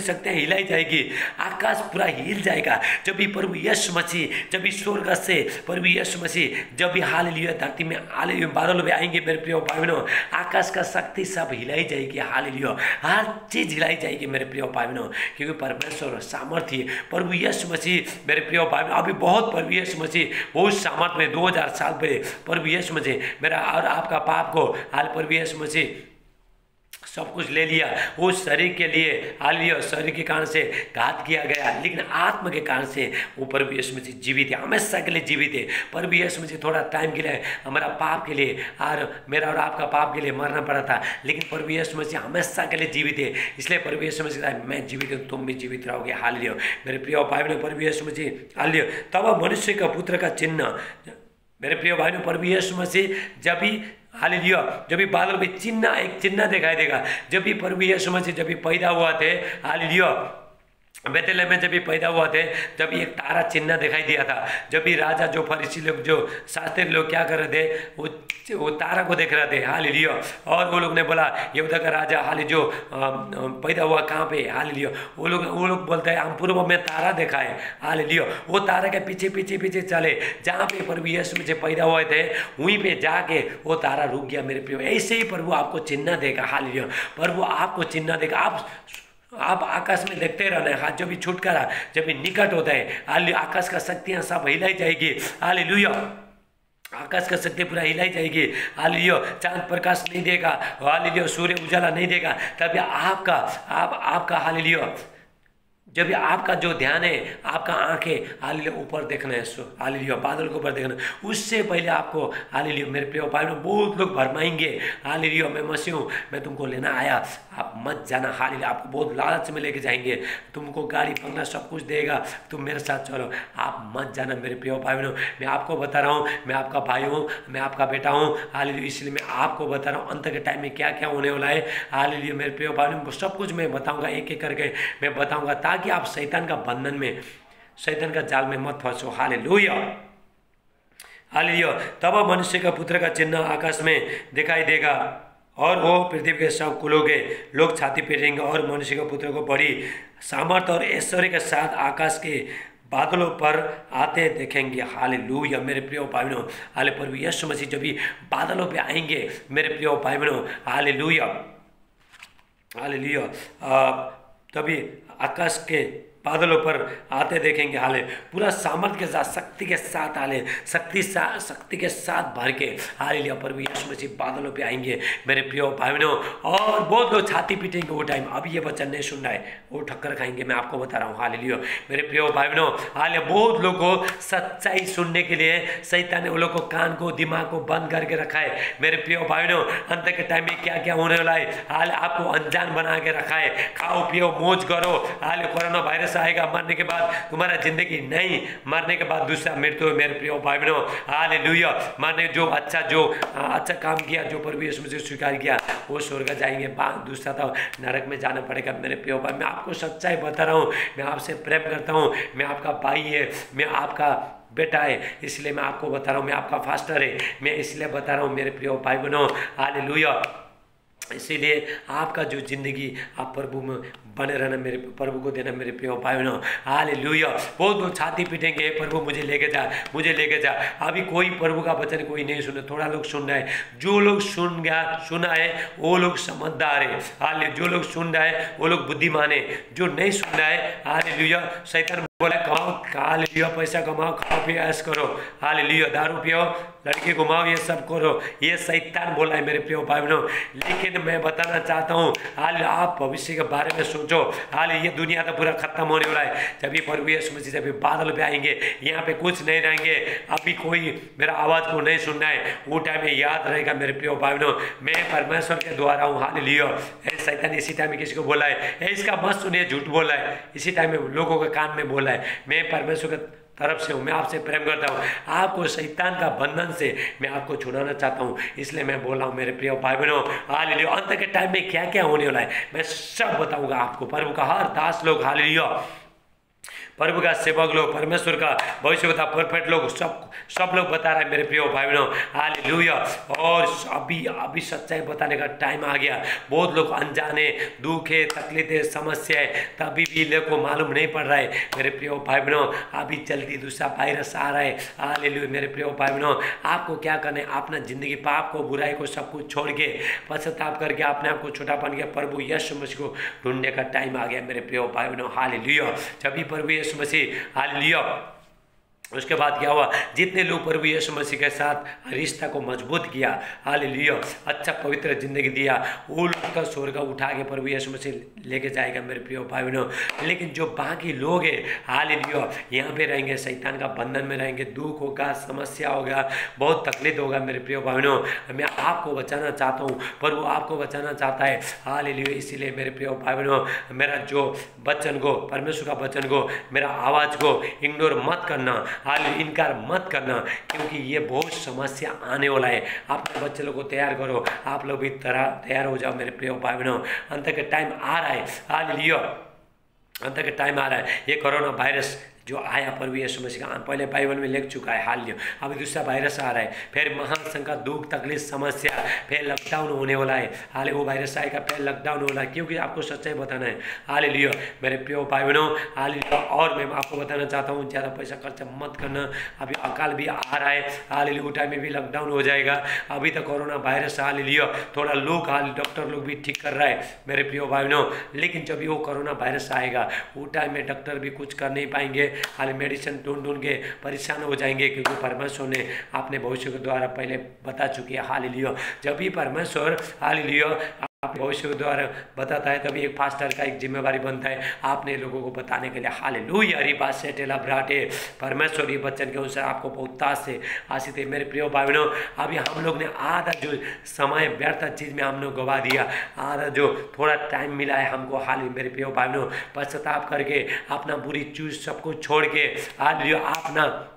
शक्तियाँ हिलाई जाएगी, आकाश पूरा हिल जाएगा जब भी प्रभु यीशु मसीह, जब भी स्वर्ग से प्रभु यीशु मसीह जब भी हालेलुया धरती में हालेलुया बादलों में आएंगे मेरे प्रिय भाई बहनों, आकाश का शक्ति सब हिलाई जाएगी। हालेलुया, हर चीज हिलाई जाएगी मेरे प्रिय भाई बहनों, क्योंकि परमेश्वर सामर्थ्य प्रभु यीशु मसीह मेरे प्रिय भाई बहनों, अभी बहुत प्रभु यीशु मसीह बहुत सामर्थ्य में 2000 साल पहले प्रभु यीशु मसीह मेरा और आपका पाप को हाल प्रभु यीशु मसीह सब कुछ ले लिया, उस शरीर के लिए हालेलुया, शरीर के कारण से घात किया गया, लेकिन आत्मा के कारण से वो प्रभु यीशु मसीह जीवित है, हमेशा के लिए जीवित है। प्रभु यीशु मसीह थोड़ा टाइम के लिए हमारा पाप के लिए और मेरा और आपका पाप के लिए मरना पड़ा था, लेकिन प्रभु यीशु मसीह हमेशा के लिए जीवित है। इसलिए प्रभु यीशु मसीह कहा मैं जीवित हूँ, तुम भी जीवित रहोगे। हालेलुया। मेरे प्रिय भाई बहनों, प्रभु यीशु मसीह हालेलुया, तब मनुष्य का पुत्र का चिन्ह, मेरे प्रिय भाइयों, प्रभु यीशु मसीह जब भी हालेलुया, जब भी बादल में एक चिन्ह दिखाई देगा, जब भी प्रभु यीशु मसीह जब भी पैदा हुआ थे, हालेलुया, बेथलेहम में जब भी पैदा हुआ थे, जब भी एक तारा चिन्ह दिखाई दिया था, जब भी राजा जो फरीसी लोग जो शास्त्री लोग क्या कर रहे थे, वो तारा को देख रहे थे। हालेलुया। और वो लोग ने बोला यहूदा का राजा हालेलुया जो पैदा हुआ कहाँ पे, हालेलुया, वो लोग बोलते हैं हम पूर्व में तारा देखा है। हालेलुया। वो तारा के पीछे पीछे पीछे चले, जहाँ पे प्रभु यीशु में पैदा हुए थे वहीं पे जाके वो तारा रुक गया मेरे प्रिय। ऐसे ही प्रभु आपको चिन्ह देगा। हालेलुया। प्रभु आपको चिन्ह देगा। आप आकाश में देखते रहना है, हाथ जब भी छुटकारा जब भी निकट होता है, हालेलुया, आकाश का शक्तियाँ सब हिलाई जाएगी। हालेलुया, आकाश का शक्ति पूरा हिलाई जाएगी। हालेलुया, चांद प्रकाश नहीं देगा, हालेलुया, सूर्य उजाला नहीं देगा, तभी आपका हालेलुया, जब आपका जो ध्यान है, आपका आंखें हालेलुया ऊपर देखना है, हालेलुया बादल को ऊपर देखना है, उससे पहले आपको हालेलुया मेरे प्रिय भाई बहनों, बहुत लोग भरमाएंगे हालेलुया मैं मसीह हूँ, मैं तुमको लेना आया, आप मत जाना। हालेलुया, आपको बहुत लालच में लेके जाएंगे, तुमको गाड़ी बंगला सब कुछ देगा, तुम मेरे साथ चलो, आप मत जाना मेरे प्रिय भाई बहनों। मैं आपको बता रहा हूँ, मैं आपका भाई हूँ, मैं आपका बेटा हूँ। हालेलुया, इसलिए मैं आपको बता रहा हूँ अंत के टाइम में क्या क्या होने वाला है। हालेलुया मेरे प्रिय भाई बहनों, सब कुछ मैं बताऊँगा, एक एक करके मैं बताऊँगा, ताकि आप शैतान का बंधन में, शैतान का जाल में मत फंसो। हालेलुया। हालेलुया, तब मनुष्य का पुत्र का चिन्ह आकाश में दिखाई देगा और वो पृथ्वी के सब कुलों के लोग छाती पीटेंगे और मनुष्य के पुत्र को बड़ी सामर्थ और ऐश्वर्य के साथ आकाश के बादलों पर आते देखेंगे। हालेलुया मेरे प्रिय भाई बहनों, हाले प्रभु यीशु मसीह जब भी बादलों पे आएंगे मेरे प्रिय भाई बहनों, हालेलुया, हालेलुया, तभी आकाश के बादलों पर आते देखेंगे। हाले पूरा सामर्थ्य के साथ, शक्ति के साथ, हाले शक्ति के साथ भर के हालेलुया प्रभु यीशु मसीह बादलों पे आएंगे मेरे प्रिय भाई बहनों, और बहुत लोग छाती पीटेंगे वो टाइम। अभी ये वचन नहीं सुन रहा है, वो ठक्कर खाएंगे, मैं आपको बता रहा हूँ। हालेलुया मेरे प्रिय भाई बहनों, हाले बहुत लोग को सच्चाई सुनने के लिए शैतान ने वो लोग को कान को दिमाग को बंद करके रखा है मेरे प्रिय भाई बहनों। अंत के टाइम में क्या क्या होने वाला है, हाल आपको अनजान बना के रखा है। खाओ पियो मौज करो, हाल कोरोना वायरस वायरस आएगा, मरने के बाद तुम्हारा जिंदगी नहीं, मरने के बाद दूसरा मृत्यु है मेरे प्रिय भाई बहनों। हालेलुया। माने जो अच्छा काम किया, जो प्रभु यीशु मसीह स्वीकार किया, वो स्वर्ग जाएंगे, दूसरा तो नरक में जाना पड़ेगा मेरे प्रिय भाई। मैं आपको सच्चाई बता रहा हूँ, मैं आपसे प्रेम करता हूँ, मैं आपका भाई है, मैं आपका बेटा है, इसलिए मैं आपको बता रहा हूँ, मैं आपका फास्टर है, मैं इसलिए बता रहा हूँ मेरे प्रिय भाई बहनों। हालेलुया। इसीलिए आपका जो जिंदगी आप प्रभु में बने रहना, मेरे प्रभु को देना मेरे प्रिय भाई बहनों। हालेलुया। बहुत लोग छाती पीटेंगे, प्रभु मुझे लेके जा, मुझे लेके जा। अभी कोई प्रभु का वचन कोई नहीं सुने, थोड़ा लोग सुन रहा है। जो लोग सुना है वो लोग समझदार है। हालेलुया। जो लोग सुन रहा है वो लोग बुद्धिमान है, जो नहीं सुन रहा है, हालेलुया, शैतान बोला कमाओ, हालेलुया, पैसा कमाओ, खाओ पियो, ऐश करो, हालेलुया, दारू पियो, लड़के घुमाओ, ये सब करो, ये शैतान बोला है मेरे प्रिय भाई बहनों। लेकिन मैं बताना चाहता हूँ, हाल आप भविष्य के बारे में सोचो। हाल ये दुनिया तो पूरा खत्म होने वाला है, जब भी प्रभु यीशु मसीह जब बादल पे आएंगे, यहाँ पे कुछ नहीं रहेंगे। अभी कोई मेरा आवाज़ को नहीं सुनना है, वो टाइम में याद रहेगा मेरे प्रिय भाई बहनों, मैं परमेश्वर के द्वारा हूँ। हालेलुया। शैतान इसी टाइम में किसी को बोला है, इसका मत सुनिए, झूठ बोला है, इसी टाइम में लोगों के कान में बोला है। मैं परमेश्वर के तरफ से हूँ, मैं आपसे प्रेम करता हूँ, आपको शैतान का बंधन से मैं आपको छुड़ाना चाहता हूँ, इसलिए मैं बोल रहा हूँ मेरे प्रिय भाई बहनों। हालेलुया। अंत के टाइम में क्या क्या होने वाला है मैं सब बताऊंगा आपको। प्रभु का हर दास लोग, हालेलुया, प्रभु का सेवक लोग, परमेश्वर का भविष्य बता, परफेक्ट लोग, सब लोग बता रहे हैं मेरे प्रिय भाई बहनों। हालेलुया। और अभी सच्चाई बताने का टाइम आ गया। बहुत लोग अनजाने, दुखे, तकलीफें, समस्याएं, तभी भी लोग को मालूम नहीं पड़ रहा है मेरे प्रिय भाई बहनों। अभी जल्दी दूसरा वायरस आ रहा है। हालेलुया। मेरे प्रिय भाई बहनों, आपको क्या करना है, अपना जिंदगी, पाप को, बुराई को, सब कुछ छोड़ के पश्चाताप करके अपने आप को छोटा बन गया, प्रभु यीशु मसीह को ढूंढने का टाइम आ गया मेरे प्रिय भाई बहनों। हालेलुया। जब भी प्रभु यीशु मसीह, हालेलुया, उसके बाद क्या हुआ, जितने लोग प्रभु यीशु मसीह के साथ रिश्ता को मजबूत किया, हालेलुया, अच्छा पवित्र जिंदगी दिया, वो लोग का स्वर्ग उठा के प्रभु यीशु मसीह लेके जाएगा मेरे प्रिय भाई बहनों। लेकिन जो बाकी लोग हैं, हालेलुया, यहाँ पे रहेंगे, शैतान का बंधन में रहेंगे, दुख होगा, समस्या होगा, बहुत तकलीफ होगा मेरे प्रिय भाई बहनों। मैं आपको बचाना चाहता हूँ, प्रभु आपको बचाना चाहता है। हालेलुया। इसीलिए मेरे प्रिय भाई बहनों, मेरा जो वचन को, परमेश्वर का वचन को, मेरा आवाज़ को इग्नोर मत करना, हालेलुया, इनकार मत करना, क्योंकि ये बहुत समस्या आने वाला है। अपने बच्चे लोग को तैयार करो, आप लोग भी तैयार हो जाओ मेरे प्रिय भाई बहनों। अंत का टाइम आ रहा है। हालेलुया। अंत का टाइम आ रहा है। ये कोरोना वायरस जो आया प्रभु यीशु मसीह का पहले बाइबल में लिख चुका है। हालेलुया। अभी दूसरा वायरस आ रहा है, फिर महासंकट, दुख, तकलीफ, समस्या, फिर लॉकडाउन होने वाला है। हाल वो वायरस आएगा, फिर लॉकडाउन हो रहा है, क्योंकि आपको सच्चाई बताना है। हालेलुया। मेरे प्रिय भाई बहनों, हालेलुया। और मैं आपको बताना चाहता हूँ, ज़्यादा पैसा खर्चा मत करना। अभी अकाल भी आ रहा है, हालेलुया, टाइम में भी लॉकडाउन हो जाएगा। अभी तक कोरोना वायरस, हालेलुया, थोड़ा लोग, डॉक्टर लोग भी ठीक कर रहा है मेरे प्रिय भाई बहनों। लेकिन जब भी वो कोरोना वायरस आएगा, वो टाइम में डॉक्टर भी कुछ कर नहीं पाएंगे, हाल मेडिसिन ढूंढ के परेशान हो जाएंगे, क्योंकि परमेश्वर ने अपने भविष्य के द्वारा पहले बता चुकी है। हालेलुया। जब भी परमेश्वर, हालेलुया, आप भविष्य के द्वारा बताता है, तभी एक पास्टर का एक जिम्मेवारी बनता है आपने लोगों को बताने के लिए। हालेलुया। रिबा से टेला ब्राटे, परमेश्वर ये वचन के अनुसार आपको बहुत ताज से आशीष है मेरे प्रिय भाई बहनों। अभी हम लोग ने आधा जो समय व्यर्थ चीज़ में हम लोग गवा दिया, आधा जो थोड़ा टाइम मिला है हमको, हाल मेरे प्रिय भाई बहनों, पश्चाताप करके अपना बुरी चीज सबको छोड़ के, हालेलुया, अपना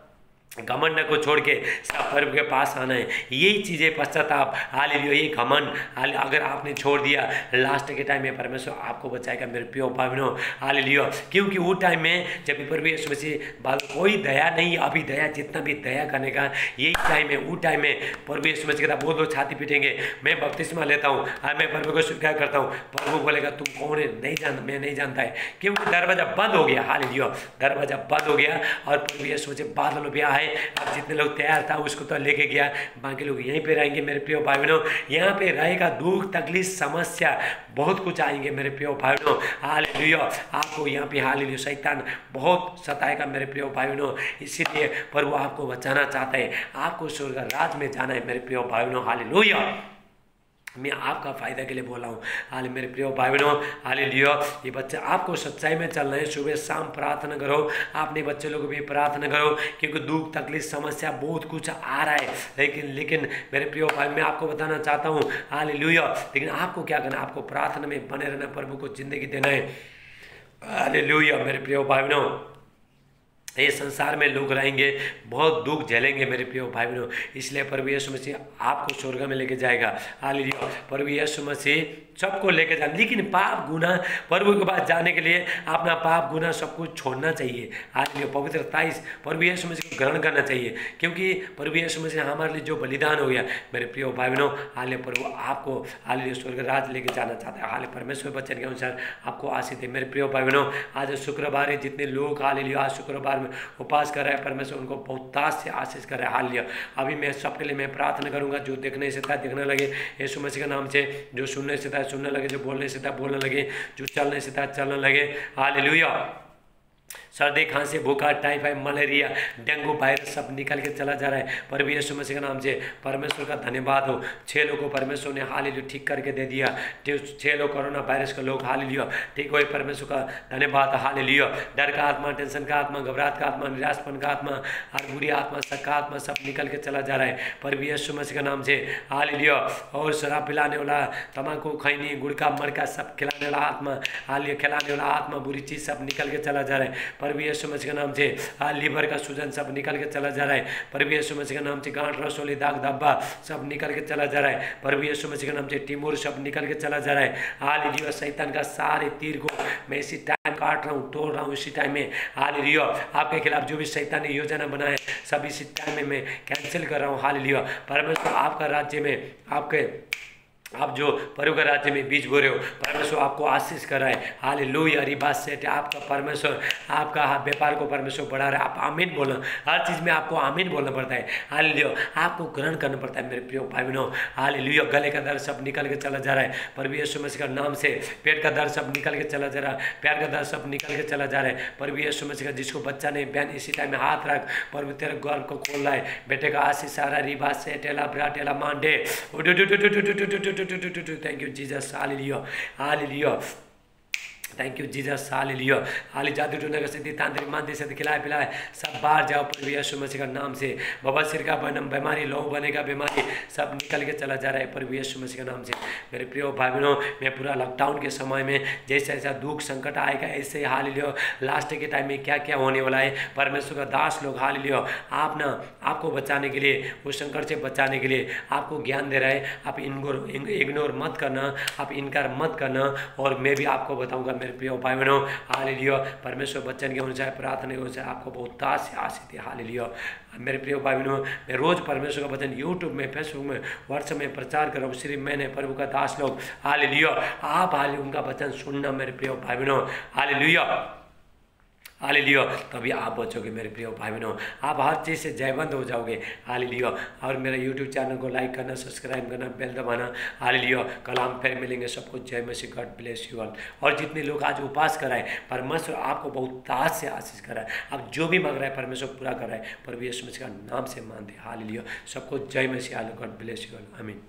घमंड को छोड़ के सब प्रभु के पास आना है। यही चीज़ें पश्चाताप, हालेलुया, ये घमंड अगर आपने छोड़ दिया, लास्ट के टाइम में परमेश्वर आपको बचाएगा मेरे प्रिय भाई बहनों। हालेलुया। क्योंकि वो टाइम में जब प्रभु यीशु मसीह, कोई दया नहीं, अभी दया, जितना भी दया करने का यही टाइम है। वो टाइम में प्रभु यीशु मसीह कहता, बहुत लोग छाती पीटेंगे, मैं बपतिस्मा लेता हूँ और मैं प्रभु को स्वीकार करता हूँ। प्रभु बोलेगा तुम कौन है, नहीं जान, मैं नहीं जानता है, क्योंकि दरवाजा बंद हो गया। हालेलुया। दरवाजा बंद हो गया और प्रभु यीशु मसीह बादल भी आए। अब जितने लोग तैयार था उसको तो लेके गया, बाकी लोग यहीं पे रहेंगे मेरे प्रिय भाई बहनों। यहाँ पे रहेगा दुख, तकलीफ, समस्या, बहुत कुछ आएंगे मेरे प्रिय भाई बहनों। हालेलुया। आपको यहाँ पे, हालेलुया, शैतान बहुत सताएगा मेरे प्रिय भाई बहनों। इसीलिए प्रभु आपको बचाना चाहता है, आपको स्वर्ग राज में जाना है मेरे प्रिय भाई बहनों। हालेलुया। मैं आपका फ़ायदा के लिए बोला हूँ। हाल मेरे प्रिय भाई बहनों, हालेलुया, ये बच्चे आपको सच्चाई में चलना है। सुबह शाम प्रार्थना करो, अपने बच्चे लोग भी प्रार्थना करो, क्योंकि दुख, तकलीफ, समस्या बहुत कुछ आ रहा है। लेकिन मेरे प्रिय भाई, मैं आपको बताना चाहता हूँ, हालेलुया, लेकिन आपको क्या करना है, आपको प्रार्थना में बने रहना, प्रभु को ज़िंदगी देना है। हालेलुया। मेरे प्रिय भाई बहनों, ये संसार में लोग रहेंगे, बहुत दुख झेलेंगे मेरे प्रिय भाई बहनों, इसलिए प्रभु यीशु मसीह आपको स्वर्ग में लेके जाएगा। हालेलुया। प्रभु यीशु मसीह सबको लेके जाए, लेकिन पाप गुनाह प्रभु के पास जाने के लिए अपना पाप गुनाह सब कुछ छोड़ना चाहिए। हालेलुया। पवित्र 23 प्रभु यीशु मसीह को ग्रहण करना चाहिए, क्योंकि प्रभु यीशु मसीह हमारे लिए जो बलिदान हो गया मेरे प्रिय भाई बहनों, हालेलुया। प्रभु आपको हालेलुया स्वर्ग राज लेके जाना चाहता है। हालेलुया। परमेश्वर वचन के अनुसार आपको आशीष दे। मेरे प्रिय भाई बहनों, आज शुक्रवार है, जितने लोग हालेलुया आज शुक्रवार में उपास कर रहे हैं, परमेश्वर उनको बहुतायत से आशीष कर रहे हैं। हालेलुया। अभी मैं सबके लिए मैं प्रार्थना करूंगा, जो देखने से था देखने लगे यीशु मसीह के नाम से, जो सुनने से था सुनने लगे, जो बोलने से था बोलने लगे, जो चलने से था चलने लगे। हालेलुया। सर्दी, खांसी, बुखार, टाइफाइड, मलेरिया, डेंगू वायरस सब निकल के चला जा रहा है प्रभु यीशु मसीह के नाम से। परमेश्वर का धन्यवाद हो। 6 लोगों को परमेश्वर ने हालेलुया ठीक करके दे दिया। 6 लोग कोरोना वायरस के लोग हालेलुया ठीक हुए। परमेश्वर का धन्यवाद। हालेलुया। डर का आत्मा, टेंशन का आत्मा, घबराहट का आत्मा, निराशपन का आत्मा और बुरी आत्मा, शक का आत्मा सब निकल के चला जा रहा है प्रभु यीशु मसीह के नाम से। हालेलुया। और शराब पिलाने वाला, तम्बाकू, खैनी, गुड़का, मरका सब खिलाने वाला आत्मा, हालेलुया खिलाने वाला आत्मा, बुरी चीज सब निकल के चला जा रहा है प्रभु यीशु मसीह के नाम से। लीवर का सूजन सब निकल के चला जा रहा है प्रभु यीशु मसीह के नाम से। गांठ, रसोली, दाग, धब्बा सब निकल के चला जा रहा है प्रभु यीशु मसीह के नाम से। टिमोर सब निकल के चला जा रहा है। हालेलुया। शैतान का सारे तीर को मैं इसी टाइम काट रहा हूँ, तोड़ रहा हूँ इसी टाइम में। हालेलुया। आपके खिलाफ जो भी शैतान ने योजना बनाए सब इसी टाइम में मैं कैंसिल कर रहा हूँ। हालेलुया। परमेश्वर आपका राज्य में आप जो प्रभु के राज्य में बीज बो रहे हो, परमेश्वर आपको आशीष कर रहा है। हालेलुया। रिबात सेठ आपका परमेश्वर आपका व्यापार को परमेश्वर बढ़ा रहा है। आप आमीन बोलना, हर चीज़ में आपको आमीन बोलना पड़ता है। हालेलुया। आपको ग्रहण करना पड़ता है मेरे प्रिय भाई बहनों। हालेलुया। गले का दर्द सब निकल के चला जा रहा है प्रभु यीशु मसीह का नाम से। पेट का दर्द सब निकल के चला जा रहा है, पैर का दर्द सब निकल के चला जा रहा है प्रभु यीशु मसीह का। जिसको बच्चा नहीं, बहन इसी टाइम में हाथ रख, प्रभु तेरे गर्भ को खोल रहा है। बेटे का आशीष सारा रिबात से टेला ब्रा टेला मांडे। Thank you, Jesus. Hallelujah. Hallelujah. Thank you Jesus. Hallelujah. हाली जादू टूने का सिद्धि, तांत्रिक मानते से खिलाए पिलाए सब बाहर जाओ प्रभु यीशु मसीह का नाम से। बवासीर का बीमारी, लहू बने का बीमारी सब निकल के चला जा रहा है प्रभु यीशु मसीह का नाम से। मेरे प्रिय भाई बहनों, मैं पूरा लॉकडाउन के समय में जैसे ऐसा दुख संकट आएगा, ऐसे हालेलुया लास्ट के टाइम में क्या क्या होने वाला है। परमेश्वर का दास लोग हालेलुया आपको बचाने के लिए, उस संकट से बचाने के लिए आपको ज्ञान दे रहा है। आप इग्नोर मत करना, आप इनकार मत करना। और मैं भी आपको बताऊंगा मेरे प्रिय भाई बहनों। हालेलुया। परमेश्वर वचन के अनुसार, प्रार्थना के अनुसार आपको बहुत ताज से आशीष दे। हालेलुया। मेरे प्रिय भाई बहनों, मैं रोज परमेश्वर का वचन यूट्यूब में, फेसबुक में, व्हाट्सएप में प्रचार कर रहा हूँ। सिर्फ मैंने प्रभु का दास लोग हालेलुया आप हालेलुया उनका वचन सुनना मेरे प्रिय भाई बहनों। हालेलुया। हालेलुया। तभी आप बचोगे मेरे प्रिय भाई बहनों, आप हर चीज़ से जयवंत हो जाओगे। हालेलुया। और मेरा यूट्यूब चैनल को लाइक करना, सब्सक्राइब करना, बेल दबाना। हालेलुया। कल हम फिर मिलेंगे। सबको जय मसीह। God bless you all. और जितने लोग आज उपवास कराए, परमेश्वर आपको बहुत ताज से आशीष कराए। आप जो भी मांग रहा है परमेश्वर पूरा कराए। प्रभु यीशु मसीह का नाम से मानते। हालेलुया। सबको जय मसीह। God bless you all. आमीन।